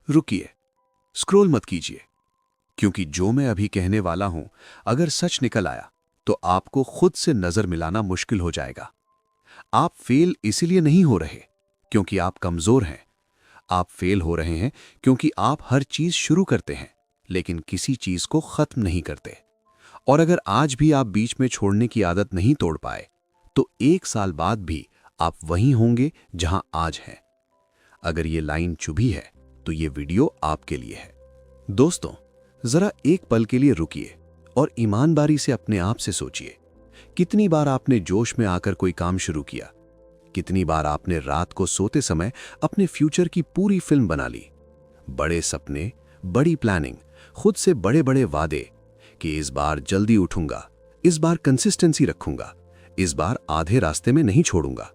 रुकिए, स्क्रॉल मत कीजिए, क्योंकि जो मैं अभी कहने वाला हूं, अगर सच निकल आया तो आपको खुद से नजर मिलाना मुश्किल हो जाएगा। आप फेल इसीलिए नहीं हो रहे क्योंकि आप कमजोर हैं। आप फेल हो रहे हैं क्योंकि आप हर चीज शुरू करते हैं लेकिन किसी चीज को खत्म नहीं करते। और अगर आज भी आप बीच में छोड़ने की आदत नहीं तोड़ पाए तो 1 साल बाद भी आप वहीं होंगे जहां आज हैं। अगर ये लाइन चुभी है तो ये वीडियो आपके लिए है। दोस्तों, जरा एक पल के लिए रुकिए और ईमानदारी से अपने आप से सोचिए, कितनी बार आपने जोश में आकर कोई काम शुरू किया? कितनी बार आपने रात को सोते समय अपने फ्यूचर की पूरी फिल्म बना ली? बड़े सपने, बड़ी प्लानिंग, खुद से बड़े बड़े वादे कि इस बार जल्दी उठूंगा, इस बार कंसिस्टेंसी रखूंगा, इस बार आधे रास्ते में नहीं छोड़ूंगा।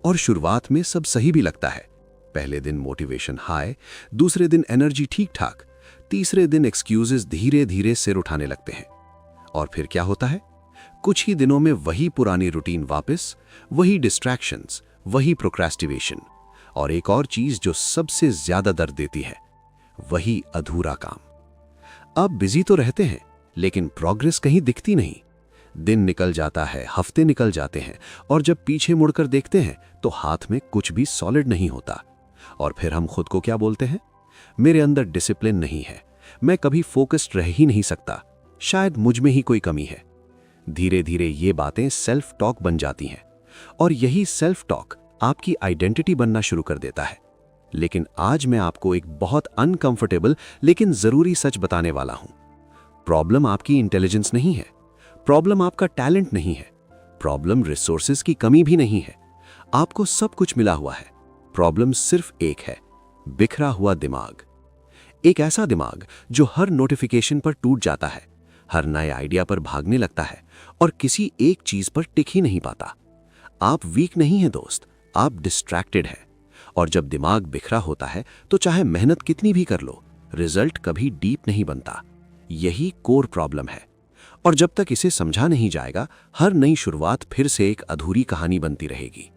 और शुरुआत में सब सही भी लगता है। पहले दिन मोटिवेशन हाई, दूसरे दिन एनर्जी ठीक ठाक, तीसरे दिन एक्सक्यूजेस धीरे धीरे सिर उठाने लगते हैं। और फिर क्या होता है? कुछ ही दिनों में वही पुरानी रूटीन वापस, वही डिस्ट्रैक्शंस, वही प्रोक्रेस्टिनेशन, और एक और चीज जो सबसे ज्यादा दर्द देती है, वही अधूरा काम। अब बिजी तो रहते हैं लेकिन प्रोग्रेस कहीं दिखती नहीं। दिन निकल जाता है, हफ्ते निकल जाते हैं, और जब पीछे मुड़कर देखते हैं तो हाथ में कुछ भी सॉलिड नहीं होता। और फिर हम खुद को क्या बोलते हैं? मेरे अंदर डिसिप्लिन नहीं है, मैं कभी फोकस्ड रह ही नहीं सकता, शायद मुझ में ही कोई कमी है। धीरे धीरे ये बातें सेल्फ टॉक बन जाती हैं, और यही सेल्फ टॉक आपकी आइडेंटिटी बनना शुरू कर देता है। लेकिन आज मैं आपको एक बहुत अनकंफर्टेबल लेकिन जरूरी सच बताने वाला हूं। प्रॉब्लम आपकी इंटेलिजेंस नहीं है, प्रॉब्लम आपका टैलेंट नहीं है, प्रॉब्लम रिसोर्सेज की कमी भी नहीं है। आपको सब कुछ मिला हुआ है, प्रॉब्लम सिर्फ एक है, बिखरा हुआ दिमाग। एक ऐसा दिमाग जो हर नोटिफिकेशन पर टूट जाता है, हर नए आइडिया पर भागने लगता है और किसी एक चीज पर टिक ही नहीं पाता। आप वीक नहीं हैं दोस्त, आप डिस्ट्रैक्टेड हैं। और जब दिमाग बिखरा होता है तो चाहे मेहनत कितनी भी कर लो, रिजल्ट कभी डीप नहीं बनता। यही कोर प्रॉब्लम है। और जब तक इसे समझा नहीं जाएगा, हर नई शुरुआत फिर से एक अधूरी कहानी बनती रहेगी।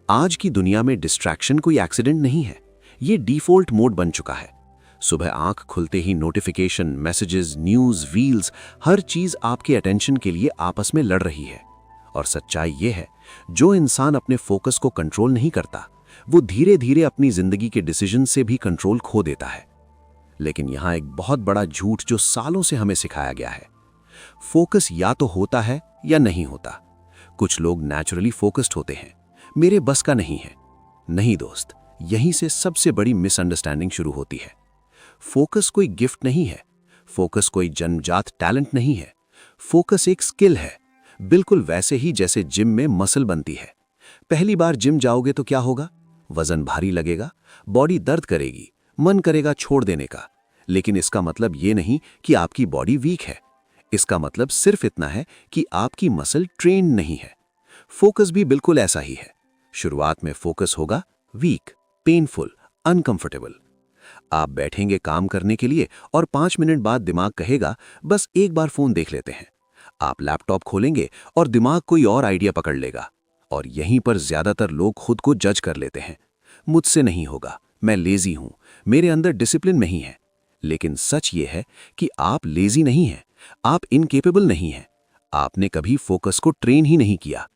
आज की दुनिया में डिस्ट्रैक्शन कोई एक्सीडेंट नहीं है, ये डिफॉल्ट मोड बन चुका है। सुबह आंख खुलते ही नोटिफिकेशन, मैसेजेस, न्यूज़, रील्स, हर चीज आपके अटेंशन के लिए आपस में लड़ रही है। और सच्चाई ये है, जो इंसान अपने फोकस को कंट्रोल नहीं करता, वो धीरे धीरे अपनी जिंदगी के डिसीजन से भी कंट्रोल खो देता है। लेकिन यहां एक बहुत बड़ा झूठ जो सालों से हमें सिखाया गया है, फोकस या तो होता है या नहीं होता। कुछ लोग नेचुरली फोकस्ड होते हैं, मेरे बस का नहीं है। नहीं दोस्त, यहीं से सबसे बड़ी मिसअंडरस्टैंडिंग शुरू होती है। फोकस कोई गिफ्ट नहीं है, फोकस कोई जन्मजात टैलेंट नहीं है। फोकस एक स्किल है, बिल्कुल वैसे ही जैसे जिम में मसल बनती है। पहली बार जिम जाओगे तो क्या होगा? वजन भारी लगेगा, बॉडी दर्द करेगी, मन करेगा छोड़ देने का। लेकिन इसका मतलब ये नहीं कि आपकी बॉडी वीक है। इसका मतलब सिर्फ इतना है कि आपकी मसल ट्रेन्ड नहीं है। फोकस भी बिल्कुल ऐसा ही है। शुरुआत में फोकस होगा वीक, पेनफुल, अनकंफर्टेबल। आप बैठेंगे काम करने के लिए और 5 मिनट बाद दिमाग कहेगा बस एक बार फोन देख लेते हैं। आप लैपटॉप खोलेंगे और दिमाग कोई और आइडिया पकड़ लेगा। और यहीं पर ज्यादातर लोग खुद को जज कर लेते हैं, मुझसे नहीं होगा, मैं लेजी हूं, मेरे अंदर डिसिप्लिन नहीं है। लेकिन सच ये है कि आप लेजी नहीं हैं, आप इनकेपेबल नहीं हैं। आपने कभी फोकस को ट्रेन ही नहीं किया।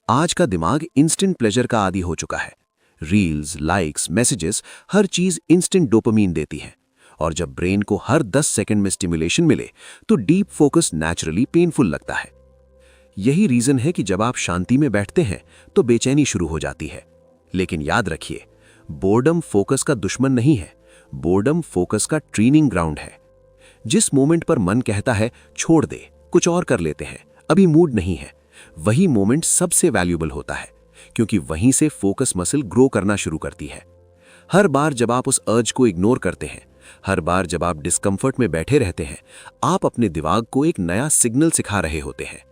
आज का दिमाग इंस्टेंट प्लेजर का आदी हो चुका है। रील्स, लाइक्स, मैसेजेस, हर चीज इंस्टेंट डोपामीन देती है। और जब ब्रेन को हर 10 सेकंड में स्टिमुलेशन मिले तो डीप फोकस नेचुरली पेनफुल लगता है। यही रीजन है कि जब आप शांति में बैठते हैं तो बेचैनी शुरू हो जाती है। लेकिन याद रखिए, बोर्डम फोकस का दुश्मन नहीं है, बोर्डम फोकस का ट्रेनिंग ग्राउंड है। जिस मोमेंट पर मन कहता है छोड़ दे, कुछ और कर लेते हैं, अभी मूड नहीं है, वही मोमेंट सबसे वैल्यूएबल होता है, क्योंकि वहीं से फोकस मसल ग्रो करना शुरू करती है। हर बार जब आप उस अर्ज को इग्नोर करते हैं, हर बार जब आप डिस्कंफर्ट में बैठे रहते हैं, आप अपने दिमाग को एक नया सिग्नल सिखा रहे होते हैं।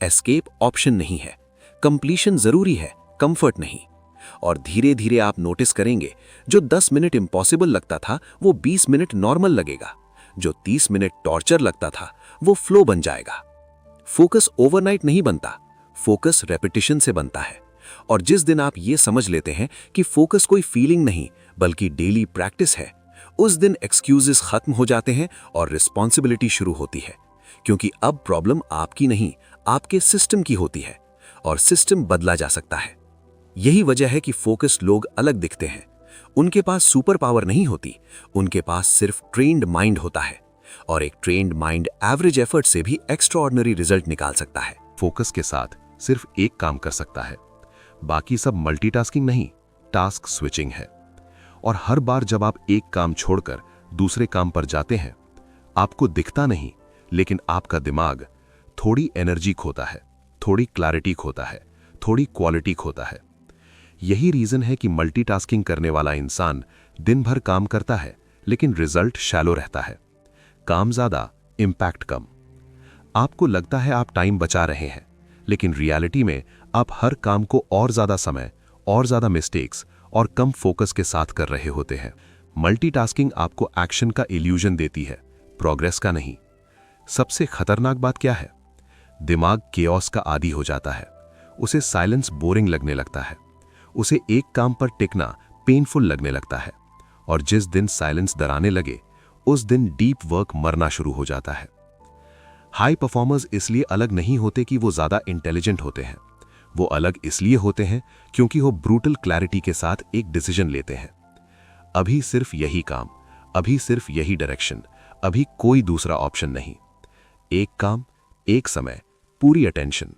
एस्केप ऑप्शन नहीं है, कंप्लीशन जरूरी है, कंफर्ट नहीं। और धीरे धीरे आप नोटिस करेंगे, जो 10 मिनट इंपॉसिबल लगता था वो 20 मिनट नॉर्मल लगेगा, जो 30 मिनट टॉर्चर लगता था वो फ्लो बन जाएगा। फोकस ओवरनाइट नहीं बनता, फोकस रेपिटेशन से बनता है। और जिस दिन आप ये समझ लेते हैं कि फोकस कोई फीलिंग नहीं बल्कि डेली प्रैक्टिस है, उस दिन एक्सक्यूजेस खत्म हो जाते हैं और रिस्पॉन्सिबिलिटी शुरू होती है, क्योंकि अब प्रॉब्लम आपकी नहीं, आपके सिस्टम की होती है और सिस्टम बदला जा सकता है। यही वजह है कि फोकस्ड लोग अलग दिखते हैं। उनके पास सुपर पावर नहीं होती, उनके पास सिर्फ ट्रेन्ड माइंड होता है, और एक ट्रेन्ड माइंड एवरेज एफर्ट से भी एक्स्ट्राऑर्डिनरी रिजल्ट निकाल सकता है। फोकस के साथ सिर्फ एक काम कर सकता है, बाकी सब मल्टीटास्किंग नहीं, टास्क स्विचिंग है। और हर बार जब आप एक काम छोड़कर दूसरे काम पर जाते हैं, आपको दिखता नहीं, लेकिन आपका दिमाग थोड़ी एनर्जी खोता है, थोड़ी क्लैरिटी खोता है, थोड़ी क्वालिटी खोता है। यही रीजन है कि मल्टीटास्किंग करने वाला इंसान दिन भर काम करता है, लेकिन रिजल्ट शैलो रहता है। काम ज्यादा, इंपैक्ट कम। आपको लगता है आप टाइम बचा रहे हैं, लेकिन रियलिटी में आप हर काम को और ज्यादा समय, और ज्यादा मिस्टेक्स और कम फोकस के साथ कर रहे होते हैं। मल्टीटास्किंग आपको एक्शन का इल्यूजन देती है, प्रोग्रेस का नहीं। सबसे खतरनाक बात क्या है? दिमाग केओस का आदी हो जाता है। उसे साइलेंस बोरिंग लगने लगता है, उसे एक काम पर टिकना पेनफुल लगने लगता है, और जिस दिन साइलेंस डराने लगे, उस दिन डीप वर्क मरना शुरू हो जाता है। हाई परफॉर्मर्स इसलिए अलग नहीं होते कि वो ज्यादा इंटेलिजेंट होते हैं, वो अलग इसलिए होते हैं क्योंकि वो ब्रूटल क्लैरिटी के साथ एक डिसीजन लेते हैं। अभी सिर्फ यही काम, अभी सिर्फ यही डायरेक्शन, अभी कोई दूसरा ऑप्शन नहीं। एक काम, एक समय, पूरी अटेंशन।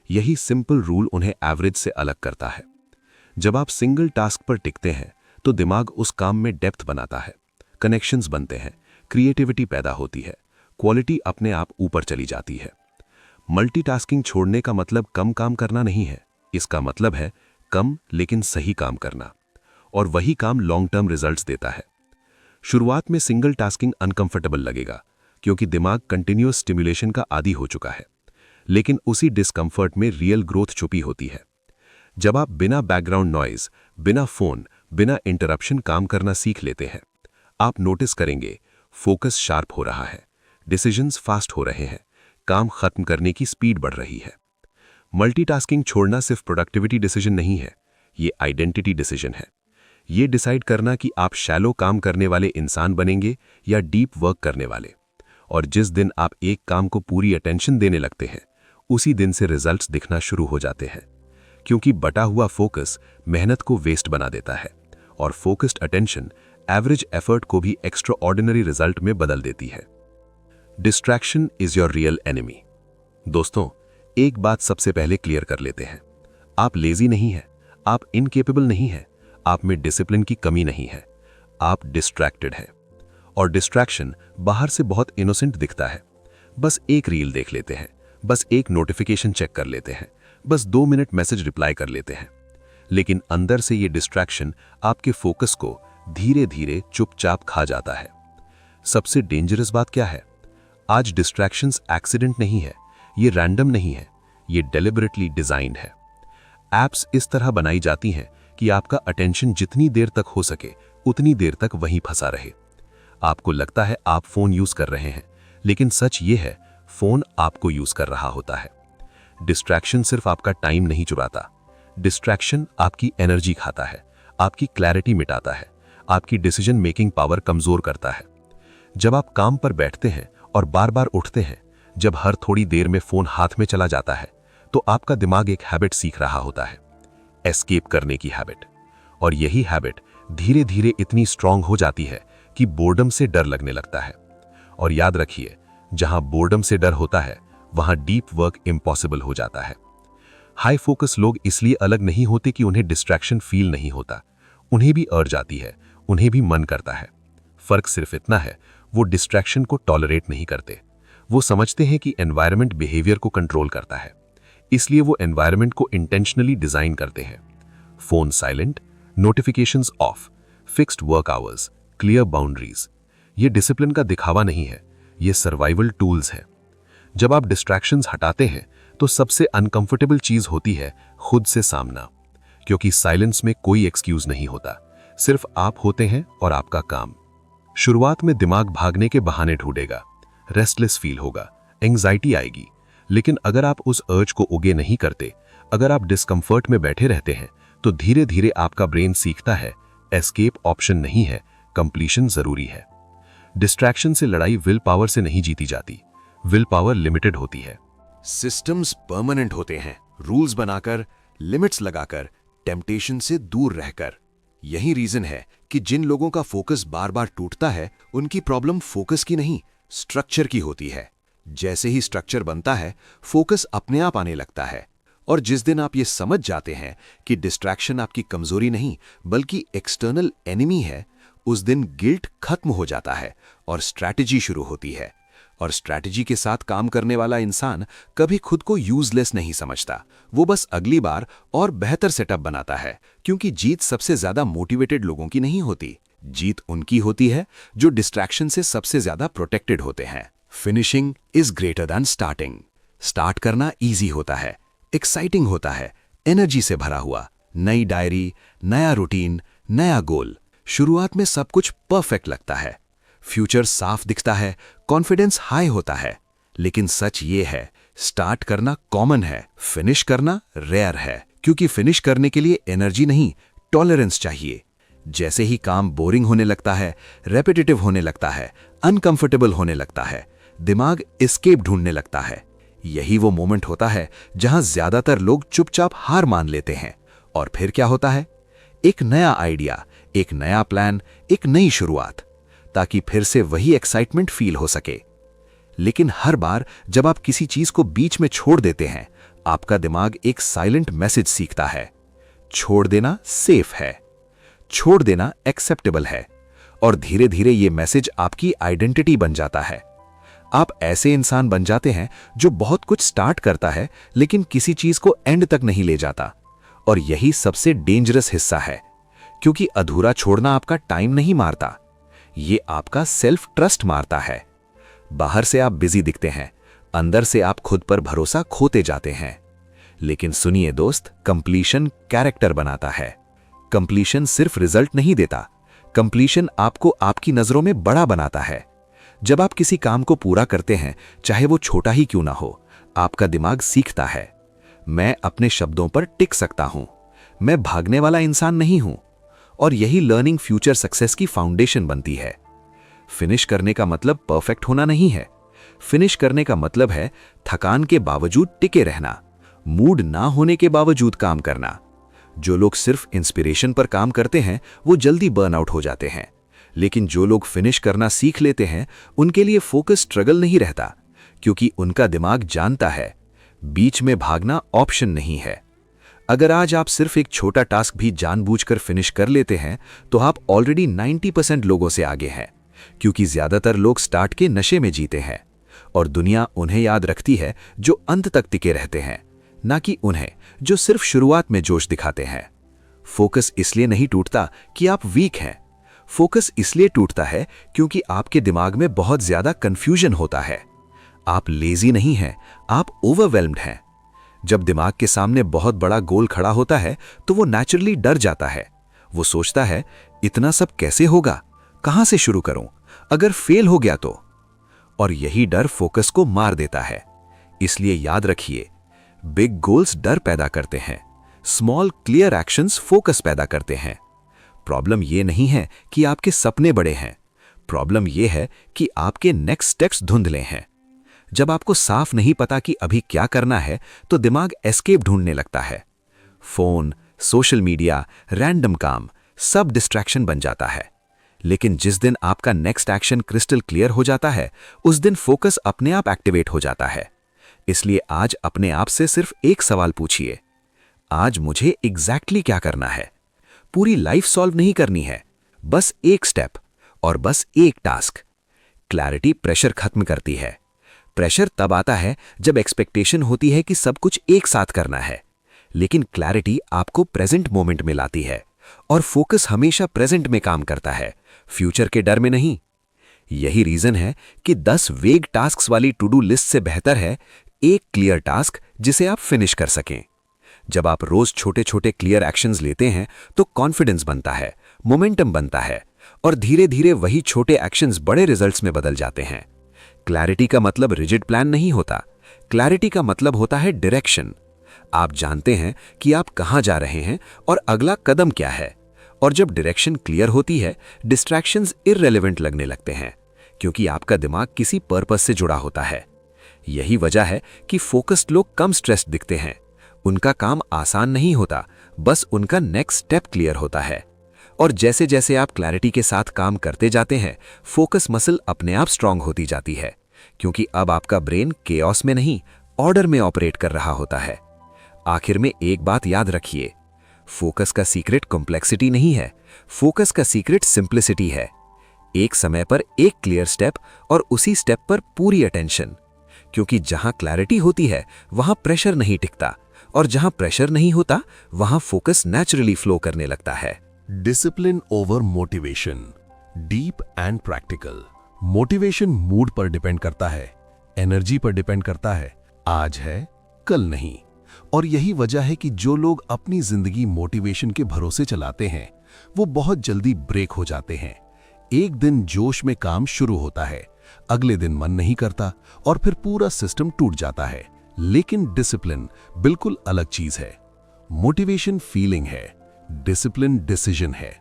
यही सिंपल रूल उन्हें एवरेज से अलग करता है। जब आप सिंगल टास्क पर टिकते हैं तो दिमाग उस काम में डेप्थ बनाता है, कनेक्शंस बनते हैं, क्रिएटिविटी पैदा होती है, क्वालिटी अपने आप ऊपर चली जाती है। मल्टीटास्किंग छोड़ने का मतलब कम काम करना नहीं है, इसका मतलब है कम लेकिन सही काम करना, और वही काम लॉन्ग टर्म रिजल्ट्स देता है। शुरुआत में सिंगल टास्किंग अनकंफर्टेबल लगेगा, क्योंकि दिमाग कंटिन्यूअस स्टिमुलेशन का आदी हो चुका है, लेकिन उसी डिस्कंफर्ट में रियल ग्रोथ छुपी होती है। जब आप बिना बैकग्राउंड नॉइज, बिना फोन, बिना इंटरप्शन काम करना सीख लेते हैं, आप नोटिस करेंगे फोकस शार्प हो रहा है, डिसीजंस फास्ट हो रहे हैं, काम खत्म करने की स्पीड बढ़ रही है। मल्टीटास्किंग छोड़ना सिर्फ प्रोडक्टिविटी डिसीजन नहीं है, ये आइडेंटिटी डिसीजन है। ये डिसाइड करना कि आप शैलो काम करने वाले इंसान बनेंगे या डीप वर्क करने वाले। और जिस दिन आप एक काम को पूरी अटेंशन देने लगते हैं, उसी दिन से रिजल्ट्स दिखना शुरू हो जाते हैं, क्योंकि बटा हुआ फोकस मेहनत को वेस्ट बना देता है, और फोकस्ड अटेंशन एवरेज एफर्ट को भी एक्स्ट्रा ऑर्डिनरी रिजल्ट में बदल देती है। Distraction is your real enemy. दोस्तों, एक बात सबसे पहले क्लियर कर लेते हैं, आप लेजी नहीं हैं, आप इनकेपेबल नहीं हैं, आप में डिसिप्लिन की कमी नहीं है, आप डिस्ट्रैक्टेड हैं। और डिस्ट्रैक्शन बाहर से बहुत इनोसेंट दिखता है, बस एक रील देख लेते हैं, बस एक नोटिफिकेशन चेक कर लेते हैं, बस 2 मिनट मैसेज रिप्लाई कर लेते हैं, लेकिन अंदर से ये डिस्ट्रैक्शन आपके फोकस को धीरे धीरे चुपचाप खा जाता है। सबसे डेंजरस बात क्या है? आज डिस्ट्रैक्शंस एक्सीडेंट नहीं है, ये रैंडम नहीं है, ये डेलिबरेटली डिजाइंड है। एप्स इस तरह बनाई जाती हैं कि आपका अटेंशन जितनी देर तक हो सके उतनी देर तक वहीं फंसा रहे। आपको लगता है आप फोन यूज कर रहे हैं, लेकिन सच ये है फोन आपको यूज कर रहा होता है। डिस्ट्रैक्शन सिर्फ आपका टाइम नहीं चुराता, डिस्ट्रैक्शन आपकी एनर्जी खाता है, आपकी क्लैरिटी मिटाता है, आपकी डिसीजन मेकिंग पावर कमजोर करता है। जब आप काम पर बैठते हैं और बार बार उठते हैं, जब हर थोड़ी देर में फोन हाथ में चला जाता है, तो आपका दिमाग एक हैबिट सीख रहा होता है, एस्केप करने की हैबिट। और यही हैबिट धीरे धीरे इतनी स्ट्रांग हो जाती है कि बोर्डम से डर लगने लगता है। और याद रखिए, जहां बोर्डम से डर होता है वहां डीप वर्क इम्पॉसिबल हो जाता है। हाई फोकस लोग इसलिए अलग नहीं होते कि उन्हें डिस्ट्रैक्शन फील नहीं होता, उन्हें भी अर्ज आती है, उन्हें भी मन करता है। फर्क सिर्फ इतना है, वो डिस्ट्रैक्शन को टॉलरेट नहीं करते। वो समझते हैं कि एनवायरनमेंट बिहेवियर को कंट्रोल करता है, इसलिए वो एनवायरनमेंट को इंटेंशनली डिजाइन करते हैं। Phone silent, notifications of, fixed work hours, clear boundaries. ये डिसिप्लिन का दिखावा नहीं है, ये सर्वाइवल टूल्स हैं। जब आप डिस्ट्रैक्शंस हटाते हैं तो सबसे अनकंफर्टेबल चीज होती है खुद से सामना, क्योंकि साइलेंस में कोई एक्सक्यूज नहीं होता, सिर्फ आप होते हैं और आपका काम। शुरुआत में दिमाग भागने के बहाने ढूंढेगा, रेस्टलेस फील होगा, एंग्जाइटी आएगी, लेकिन अगर आप उस अर्ज को उगे नहीं करते, अगर आप डिस्कंफर्ट में बैठे रहते हैं, तो धीरे धीरे आपका ब्रेन सीखता है एस्केप ऑप्शन नहीं है, कंप्लीशन जरूरी है। डिस्ट्रैक्शन से लड़ाई विल पावर से नहीं जीती जाती, विल पावर लिमिटेड होती है। सिस्टम्स परमानेंट होते हैं, रूल्स बनाकर, लिमिट्स लगाकर, टेम्पटेशन से दूर रहकर। यही रीजन है कि जिन लोगों का फोकस बार बार टूटता है, उनकी प्रॉब्लम फोकस की नहीं, स्ट्रक्चर की होती है। जैसे ही स्ट्रक्चर बनता है, फोकस अपने आप आने लगता है। और जिस दिन आप ये समझ जाते हैं कि डिस्ट्रैक्शन आपकी कमजोरी नहीं बल्कि एक्सटर्नल एनिमी है, उस दिन गिल्ट खत्म हो जाता है और स्ट्रैटेजी शुरू होती है। और स्ट्रैटेजी के साथ काम करने वाला इंसान कभी खुद को यूजलेस नहीं समझता। वो बस अगली बार और बेहतर सेटअप बनाता है, क्योंकि जीत सबसे ज्यादा मोटिवेटेड लोगों की नहीं होती। जीत उनकी होती है जो डिस्ट्रैक्शन से सबसे ज्यादा प्रोटेक्टेड होते हैं। Finishing is greater than starting. Start करना ईजी होता है, एक्साइटिंग होता है, एनर्जी से भरा हुआ। नई डायरी, नया रूटीन, नया गोल। शुरुआत में सब कुछ परफेक्ट लगता है, फ्यूचर साफ दिखता है, कॉन्फिडेंस हाई होता है। लेकिन सच ये है, स्टार्ट करना कॉमन है, फिनिश करना रेयर है। क्योंकि फिनिश करने के लिए एनर्जी नहीं, टॉलरेंस चाहिए। जैसे ही काम बोरिंग होने लगता है, रेपिटेटिव होने लगता है, अनकंफर्टेबल होने लगता है, दिमाग एस्केप ढूंढने लगता है। यही वो मोमेंट होता है जहां ज्यादातर लोग चुपचाप हार मान लेते हैं। और फिर क्या होता है? एक नया आइडिया, एक नया प्लान, एक नई शुरुआत, ताकि फिर से वही एक्साइटमेंट फील हो सके। लेकिन हर बार जब आप किसी चीज को बीच में छोड़ देते हैं, आपका दिमाग एक साइलेंट मैसेज सीखता है। छोड़ देना सेफ है, छोड़ देना एक्सेप्टेबल है। और धीरे धीरे ये मैसेज आपकी आइडेंटिटी बन जाता है। आप ऐसे इंसान बन जाते हैं जो बहुत कुछ स्टार्ट करता है लेकिन किसी चीज को एंड तक नहीं ले जाता। और यही सबसे डेंजरस हिस्सा है, क्योंकि अधूरा छोड़ना आपका टाइम नहीं मारता, ये आपका सेल्फ ट्रस्ट मारता है। बाहर से आप बिजी दिखते हैं, अंदर से आप खुद पर भरोसा खोते जाते हैं। लेकिन सुनिए दोस्त, कंप्लीशन कैरेक्टर बनाता है। कंप्लीशन सिर्फ रिजल्ट नहीं देता, कंप्लीशन आपको आपकी नजरों में बड़ा बनाता है। जब आप किसी काम को पूरा करते हैं, चाहे वो छोटा ही क्यों ना हो, आपका दिमाग सीखता है, मैं अपने शब्दों पर टिक सकता हूं, मैं भागने वाला इंसान नहीं हूं। और यही लर्निंग फ्यूचर सक्सेस की फाउंडेशन बनती है। फिनिश करने का मतलब परफेक्ट होना नहीं है। फिनिश करने का मतलब है थकान के बावजूद टिके रहना, मूड ना होने के बावजूद काम करना। जो लोग सिर्फ इंस्पिरेशन पर काम करते हैं, वो जल्दी बर्नआउट हो जाते हैं। लेकिन जो लोग फिनिश करना सीख लेते हैं, उनके लिए फोकस स्ट्रगल नहीं रहता, क्योंकि उनका दिमाग जानता है बीच में भागना ऑप्शन नहीं है। अगर आज आप सिर्फ एक छोटा टास्क भी जानबूझकर फिनिश कर लेते हैं, तो आप ऑलरेडी 90% लोगों से आगे हैं। क्योंकि ज्यादातर लोग स्टार्ट के नशे में जीते हैं और दुनिया उन्हें याद रखती है जो अंत तक टिके रहते हैं, ना कि उन्हें जो सिर्फ शुरुआत में जोश दिखाते हैं। फोकस इसलिए नहीं टूटता कि आप वीक हैं, फोकस इसलिए टूटता है क्योंकि आपके दिमाग में बहुत ज्यादा कंफ्यूजन होता है। आप लेजी नहीं हैं, आप ओवरवेल्म्ड हैं। जब दिमाग के सामने बहुत बड़ा गोल खड़ा होता है, तो वो नेचुरली डर जाता है। वो सोचता है, इतना सब कैसे होगा, कहां से शुरू करूं, अगर फेल हो गया तो। और यही डर फोकस को मार देता है। इसलिए याद रखिए, बिग गोल्स डर पैदा करते हैं, स्मॉल क्लियर एक्शंस फोकस पैदा करते हैं। प्रॉब्लम ये नहीं है कि आपके सपने बड़े हैं, प्रॉब्लम ये है कि आपके नेक्स्ट स्टेप्स धुंधले हैं। जब आपको साफ नहीं पता कि अभी क्या करना है, तो दिमाग एस्केप ढूंढने लगता है। फोन, सोशल मीडिया, रैंडम काम, सब डिस्ट्रैक्शन बन जाता है। लेकिन जिस दिन आपका नेक्स्ट एक्शन क्रिस्टल क्लियर हो जाता है, उस दिन फोकस अपने आप एक्टिवेट हो जाता है। इसलिए आज अपने आप से सिर्फ एक सवाल पूछिए, आज मुझे एग्जैक्टली क्या करना है। पूरी लाइफ सॉल्व नहीं करनी है, बस एक स्टेप और बस एक टास्क। क्लैरिटी प्रेशर खत्म करती है। प्रेशर तब आता है जब एक्सपेक्टेशन होती है कि सब कुछ एक साथ करना है, लेकिन क्लैरिटी आपको प्रेजेंट मोमेंट में लाती है। और फोकस हमेशा प्रेजेंट में काम करता है, फ्यूचर के डर में नहीं। यही रीजन है कि 10 वेग टास्क्स वाली टू डू लिस्ट से बेहतर है एक क्लियर टास्क जिसे आप फिनिश कर सकें। जब आप रोज छोटे छोटे क्लियर एक्शंस लेते हैं, तो कॉन्फिडेंस बनता है, मोमेंटम बनता है, और धीरे धीरे वही छोटे एक्शंस बड़े रिजल्ट्स में बदल जाते हैं। क्लैरिटी का मतलब रिजिड प्लान नहीं होता, क्लैरिटी का मतलब होता है डायरेक्शन। आप जानते हैं कि आप कहां जा रहे हैं और अगला कदम क्या है, और जब डायरेक्शन क्लियर होती है, डिस्ट्रैक्शंस इररिलेवेंट लगने लगते हैं, क्योंकि आपका दिमाग किसी पर्पस से जुड़ा होता है। यही वजह है कि फोकस्ड लोग कम स्ट्रेस्ड दिखते हैं। उनका काम आसान नहीं होता, बस उनका नेक्स्ट स्टेप क्लियर होता है। और जैसे जैसे आप क्लैरिटी के साथ काम करते जाते हैं, फोकस मसल अपने आप स्ट्रांग होती जाती है, क्योंकि अब आपका ब्रेन केओस में नहीं, ऑर्डर में ऑपरेट कर रहा होता है। आखिर में एक बात याद रखिए, फोकस का सीक्रेट कॉम्प्लेक्सिटी नहीं है, फोकस का सीक्रेट सिंप्लिसिटी है। एक समय पर एक क्लियर स्टेप और उसी स्टेप पर पूरी अटेंशन, क्योंकि जहां क्लैरिटी होती है वहां प्रेशर नहीं टिकता, और जहां प्रेशर नहीं होता वहां फोकस नेचुरली फ्लो करने लगता है। Discipline over motivation, deep and practical. Motivation mood पर डिपेंड करता है, एनर्जी पर डिपेंड करता है, आज है कल नहीं। और यही वजह है कि जो लोग अपनी जिंदगी मोटिवेशन के भरोसे चलाते हैं वो बहुत जल्दी ब्रेक हो जाते हैं। एक दिन जोश में काम शुरू होता है, अगले दिन मन नहीं करता और फिर पूरा सिस्टम टूट जाता है। लेकिन डिसिप्लिन बिल्कुल अलग चीज है। मोटिवेशन फीलिंग है, डिसिप्लिन डिसीजन है।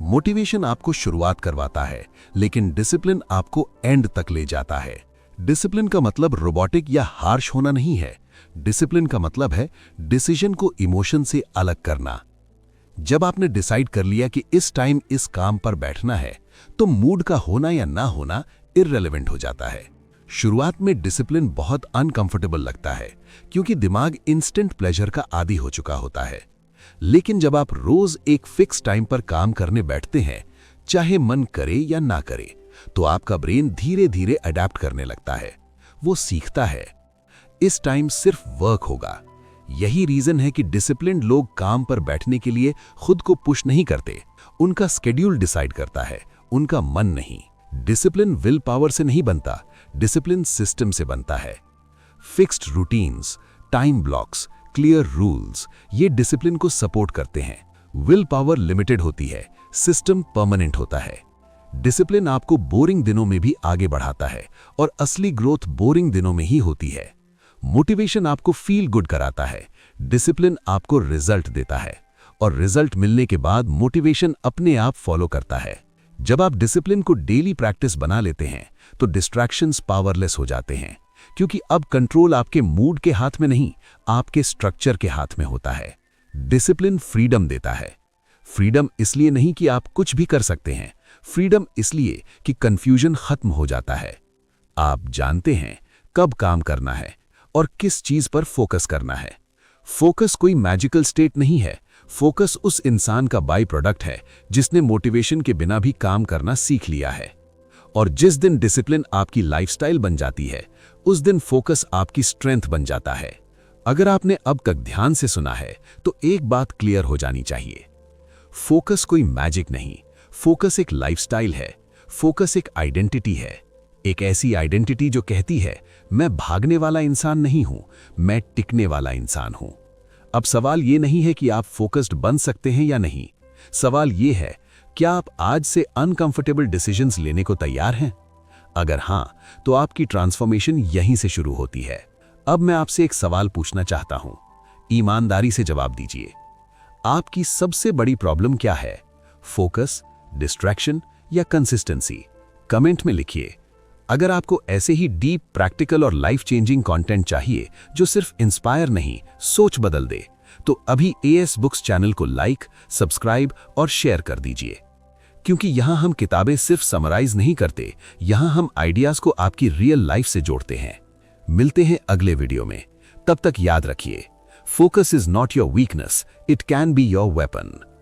मोटिवेशन आपको शुरुआत करवाता है, लेकिन डिसिप्लिन आपको एंड तक ले जाता है। डिसिप्लिन का मतलब रोबोटिक या हार्श होना नहीं है। डिसिप्लिन का मतलब है डिसीजन को इमोशन से अलग करना। जब आपने डिसाइड कर लिया कि इस टाइम इस काम पर बैठना है, तो मूड का होना या ना होना इररिलेवेंट हो जाता है। शुरुआत में डिसिप्लिन बहुत अनकंफर्टेबल लगता है, क्योंकि दिमाग इंस्टेंट प्लेजर का आदी हो चुका होता है। लेकिन जब आप रोज एक फिक्स टाइम पर काम करने बैठते हैं, चाहे मन करे या ना करे, तो आपका ब्रेन धीरे धीरे अडैप्ट करने लगता है। वो सीखता है इस टाइम सिर्फ वर्क होगा। यही रीजन है कि डिसिप्लिन्ड लोग काम पर बैठने के लिए खुद को पुश नहीं करते। उनका स्केड्यूल डिसाइड करता है, उनका मन नहीं। डिसिप्लिन विल पावर से नहीं बनता, डिसिप्लिन सिस्टम से बनता है। Fixed routines, time blocks, clear rules, ये डिसिप्लिन को सपोर्ट करते हैं। विल पावर लिमिटेड होती है, सिस्टम परमानेंट होता है। डिसिप्लिन आपको बोरिंग दिनों में भी आगे बढ़ाता है, और असली ग्रोथ बोरिंग दिनों में ही होती है। मोटिवेशन आपको फील गुड कराता है, डिसिप्लिन आपको रिजल्ट देता है, और रिजल्ट मिलने के बाद मोटिवेशन अपने आप फॉलो करता है। जब आप डिसिप्लिन को डेली प्रैक्टिस बना लेते हैं, तो डिस्ट्रैक्शंस पावरलेस हो जाते हैं, क्योंकि अब कंट्रोल आपके मूड के हाथ में नहीं, आपके स्ट्रक्चर के हाथ में होता है। डिसिप्लिन फ्रीडम देता है। फ्रीडम इसलिए नहीं कि आप कुछ भी कर सकते हैं, फ्रीडम इसलिए कि कंफ्यूजन खत्म हो जाता है। आप जानते हैं कब काम करना है और किस चीज पर फोकस करना है। फोकस कोई मैजिकल स्टेट नहीं है, फोकस उस इंसान का बाई प्रोडक्ट है जिसने मोटिवेशन के बिना भी काम करना सीख लिया है। और जिस दिन डिसिप्लिन आपकी लाइफस्टाइल बन जाती है, उस दिन फोकस आपकी स्ट्रेंथ बन जाता है। अगर आपने अब तक ध्यान से सुना है, तो एक बात क्लियर हो जानी चाहिए। फोकस कोई मैजिक नहीं, फोकस एक लाइफस्टाइल है, फोकस एक आइडेंटिटी है। एक ऐसी आइडेंटिटी जो कहती है, मैं भागने वाला इंसान नहीं हूं, मैं टिकने वाला इंसान हूं। अब सवाल ये नहीं है कि आप फोकस्ड बन सकते हैं या नहीं, सवाल ये है, क्या आप आज से अनकंफर्टेबल डिसीजंस लेने को तैयार हैं? अगर हां, तो आपकी ट्रांसफॉर्मेशन यहीं से शुरू होती है। अब मैं आपसे एक सवाल पूछना चाहता हूं, ईमानदारी से जवाब दीजिए। आपकी सबसे बड़ी प्रॉब्लम क्या है? फोकस, डिस्ट्रैक्शन या कंसिस्टेंसी? कमेंट में लिखिए। अगर आपको ऐसे ही डीप, प्रैक्टिकल और लाइफ चेंजिंग कंटेंट चाहिए जो सिर्फ इंस्पायर नहीं, सोच बदल दे, तो अभी एएस बुक्स चैनल को लाइक, सब्सक्राइब और शेयर कर दीजिए। क्योंकि यहां हम किताबें सिर्फ समराइज नहीं करते, यहां हम आइडियाज को आपकी रियल लाइफ से जोड़ते हैं। मिलते हैं अगले वीडियो में, तब तक याद रखिए, focus is not your weakness, it can be your weapon.